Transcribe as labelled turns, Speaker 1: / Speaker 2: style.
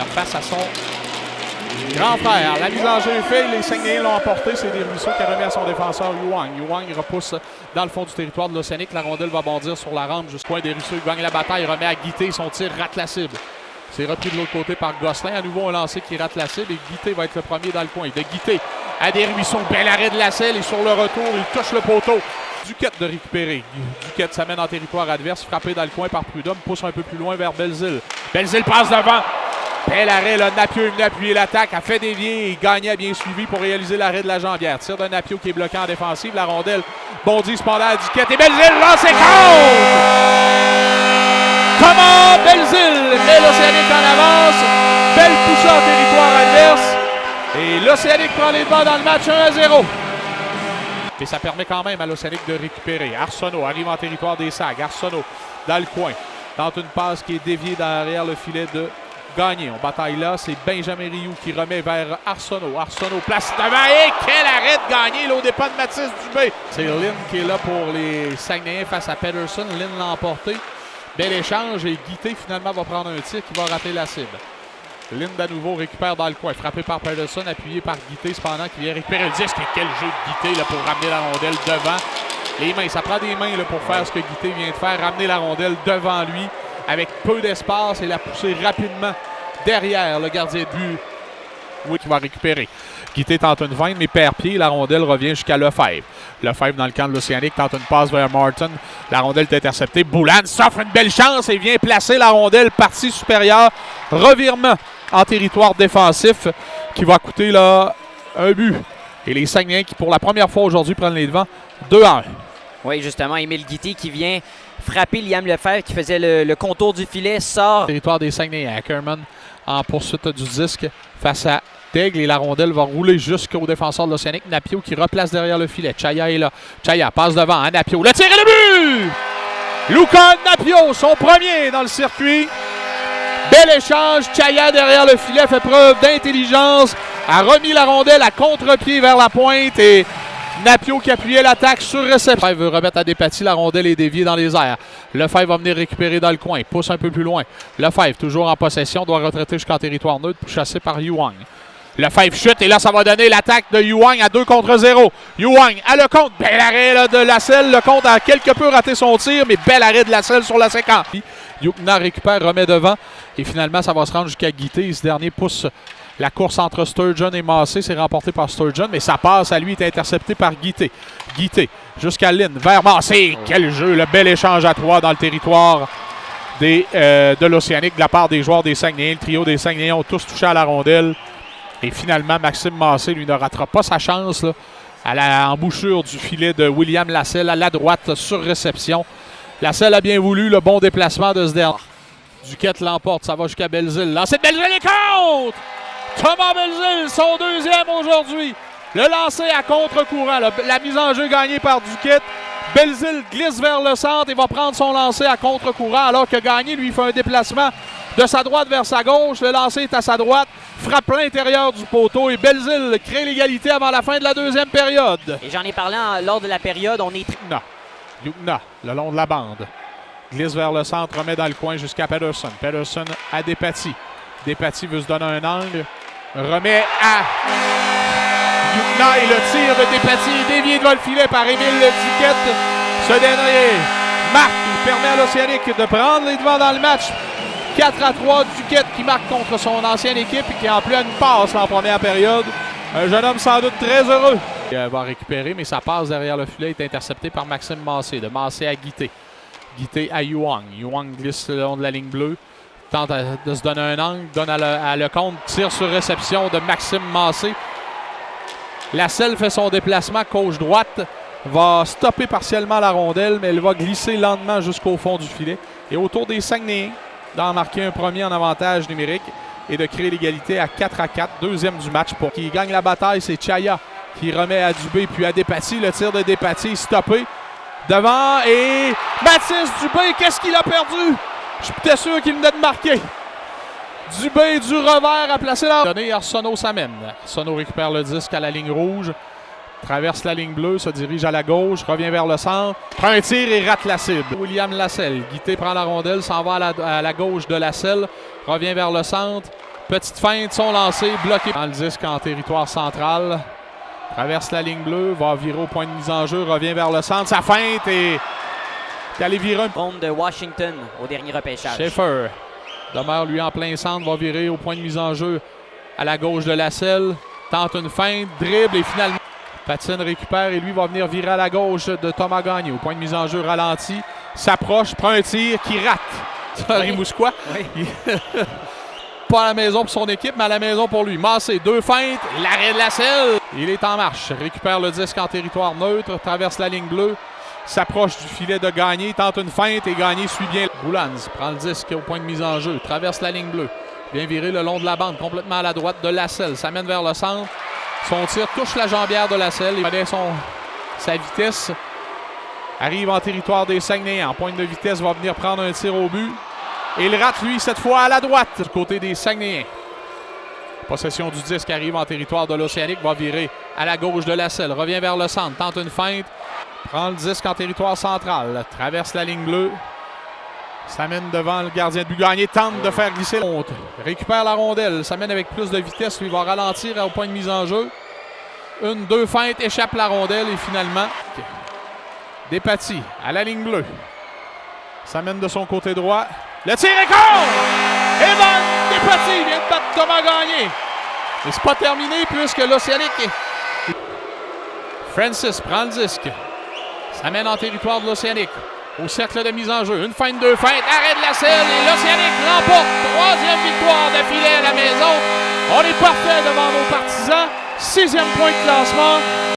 Speaker 1: faire face à son grand frère. La mise en jeu est faite, les Saguenayens l'ont emporté. C'est des ruisseaux qui a remis à son défenseur Yuang. Yuang repousse dans le fond du territoire de l'Océanique. La rondelle va bondir sur la rampe jusqu'au point des ruisseaux. Il gagne la bataille, remet à Guité. Son tir rate la cible. C'est repris de l'autre côté par Gosselin. À nouveau un lancer qui rate la cible et Guité va être le premier dans le coin. De Guité à des ruisseaux. Bel arrêt de Lasselle et sur le retour, il touche le poteau. Duquette de récupérer. Duquette s'amène en territoire adverse, frappé dans le coin par Prudhomme, pousse un peu plus loin vers Belzile. Belzile passe devant. Bel arrêt, là, Napio est venu appuyer l'attaque, a fait dévier et Gagné a bien suivi pour réaliser l'arrêt de la jambière. Tir de Napio qui est bloqué en défensive. La rondelle bondit cependant à Duquette et Belzile lance et compte! Comment Belzile met l'Océanique en avance. Belle poussée en territoire adverse. Et l'Océanique prend les devants dans le match 1-0. Et ça permet quand même à l'Océanique de récupérer. Arsenault arrive en territoire des Sags. Arsenault dans le coin. Tente une passe qui est déviée derrière le filet de Gagné. On bataille là. C'est Benjamin Rioux qui remet vers Arsenault. Arsenault place devant. Et quel arrêt de Gagné là, au départ de Mathis Dubé. C'est Lynn qui est là pour les Saguenayens face à Pedersen. Lynn l'a emporté. Bel échange et Guité finalement va prendre un tir qui va rater la cible. Lynn à nouveau récupère dans le coin. Frappé par Pedersen, appuyé par Guité cependant qui vient récupérer le disque. Et quel jeu de Guité là, pour ramener la rondelle devant. Les mains, ça prend des mains là, pour faire ce que Guité vient de faire. Ramener la rondelle devant lui avec peu d'espace et la pousser rapidement derrière le gardien de but. Oui, qui va récupérer. Guité tente une feinte, mais perd pied. La rondelle revient jusqu'à Lefebvre. Lefebvre dans le camp de l'Océanique tente une passe vers Martin. La rondelle est interceptée. Boulan s'offre une belle chance et vient placer la rondelle partie supérieure. Revirement en territoire défensif qui va coûter là un but. Et les Saguenayens qui pour la première fois aujourd'hui prennent les devants 2-1.
Speaker 2: Oui, justement, Émile Guité qui vient frapper Liam Lefebvre qui faisait le contour du filet, sort.
Speaker 1: Territoire des Saguenayens. Ackerman en poursuite du disque face à Daigle et la rondelle va rouler jusqu'au défenseur de l'Océanique. Napio qui replace derrière le filet. Chaya est là. Chaya passe devant à Napio. Le tir et le but! Luca Napio, son premier dans le circuit. Bel échange. Chaya derrière le filet fait preuve d'intelligence. A remis la rondelle à contre-pied vers la pointe et Napio qui appuyait l'attaque sur réception. Lefebvre veut remettre à Despatie. La rondelle est déviée dans les airs. Lefebvre va venir récupérer dans le coin. Pousse un peu plus loin. Lefebvre toujours en possession. Doit retraiter jusqu'en territoire neutre pour chasser par Yuang. Lefebvre chute et là, ça va donner l'attaque de Yuang à 2 contre 0. Yuang à le compte. Bel arrêt là, de Lasselle. Le compte a quelque peu raté son tir, mais bel arrêt de Lasselle sur la séquence. Yukna récupère, remet devant. Et finalement, ça va se rendre jusqu'à Guité. Ce dernier pousse la course entre Sturgeon et Massé. C'est remporté par Sturgeon, mais sa passe à lui est interceptée par Guité. Guité jusqu'à Lynn, vers Massé. Quel jeu, le bel échange à 3 dans le territoire de l'Océanique de la part des joueurs des Saguenayens. Le trio des Saguenayens ont tous touché à la rondelle. Et finalement, Maxime Massé, lui, ne ratera pas sa chance là, à la embouchure du filet de William Lasselle à la droite sur réception. Lasselle a bien voulu le bon déplacement de ce dernier. Duquette l'emporte, ça va jusqu'à Belzile. Lancé de Belzile et compte! Thomas Belzile, son deuxième aujourd'hui. Le lancer à contre-courant. La mise en jeu gagnée par Duquette. Belzile glisse vers le centre et va prendre son lancer à contre-courant alors que Gagné lui fait un déplacement de sa droite vers sa gauche. Le lancer est à sa droite, frappe l'intérieur du poteau et Belzile crée l'égalité avant la fin de la deuxième période.
Speaker 2: Et j'en ai parlé lors de la période, on est...
Speaker 1: Yukna, le long de la bande. Glisse vers le centre, remet dans le coin jusqu'à Pedersen. Pedersen à Despatie. Despatie veut se donner un angle. Remet à Yukna et le tir de Despatie est dévié devant le filet par Émile Duquette. Ce dernier marque et permet à l'Océanique de prendre les devants dans le match. 4-3, Duquette qui marque contre son ancienne équipe et qui en plus a une passe en première période. Un jeune homme sans doute très heureux. Il va récupérer, mais sa passe derrière le filet est interceptée par Maxime Massé. De Massé à Guité. Guité à Yuang. Yuang glisse le long de la ligne bleue. Tente de se donner un angle. Donne à Lecomte. Tire sur réception de Maxime Massé. Lasselle fait son déplacement gauche-droite. Va stopper partiellement la rondelle, mais elle va glisser lentement jusqu'au fond du filet. Et autour des Saguenayens, d'en marquer un premier en avantage numérique et de créer l'égalité à 4-4. Deuxième du match pour qui gagne la bataille, c'est Chaya qui remet à Dubé puis à Despatie. Le tir de Despatie stoppé. Devant et Mathis Dubé, qu'est-ce qu'il a perdu? Je suis sûr qu'il venait de marquer. Dubé du revers a placé la... Donné, Arsenault s'amène. Arsenault récupère le disque à la ligne rouge. Traverse la ligne bleue, se dirige à la gauche, revient vers le centre. Prend un tir et rate la cible. William Lasselle. Guité prend la rondelle, s'en va à la gauche de Lasselle. Revient vers le centre. Petite feinte, son lancé, bloqué dans le disque en territoire central. Traverse la ligne bleue, va virer au point de mise en jeu, revient vers le centre. Sa feinte est allé virer un
Speaker 2: Bombe de Washington au dernier repêchage.
Speaker 1: Schaefer demeure lui en plein centre, va virer au point de mise en jeu à la gauche de la selle. Tente une feinte, dribble et finalement patine, récupère et lui va venir virer à la gauche de Thomas Gagné. Au point de mise en jeu ralenti, s'approche, prend un tir qui rate. Rimouskois.
Speaker 2: Oui.
Speaker 1: Pas à la maison pour son équipe, mais à la maison pour lui. Massé, 2 feintes, l'arrêt de la selle. Il est en marche, récupère le disque en territoire neutre, traverse la ligne bleue, s'approche du filet de Gagné, tente une feinte et Gagné suit bien. Boulans prend le disque au point de mise en jeu, traverse la ligne bleue, vient virer le long de la bande, complètement à la droite de la selle, s'amène vers le centre. Son tir touche la jambière de la selle, il connaît sa vitesse. Arrive en territoire des Saguenayens, en pointe de vitesse, va venir prendre un tir au but. Et il rate, lui, cette fois à la droite, du côté des Saguenayens. Possession du disque, arrive en territoire de l'Océanique, va virer à la gauche de la selle, revient vers le centre, tente une feinte, prend le disque en territoire central, traverse la ligne bleue, s'amène devant le gardien de but. Gagné tente de faire glisser la honte, récupère la rondelle, s'amène avec plus de vitesse, lui va ralentir au point de mise en jeu. 1-2 feintes, échappe la rondelle et finalement, Despatie à la ligne bleue, s'amène de son côté droit. Le tir est court! Evan Despatie vient de battre Thomas Gagné. Mais c'est pas terminé puisque l'Océanique. Francis prend le disque. S'amène en territoire de l'Océanique. Au cercle de mise en jeu. Une feinte, 2 feintes. Arrêt de la selle. Et l'Océanique l'emporte. 3e victoire d'affilée à la maison. On est parfait devant nos partisans. 6e point de classement.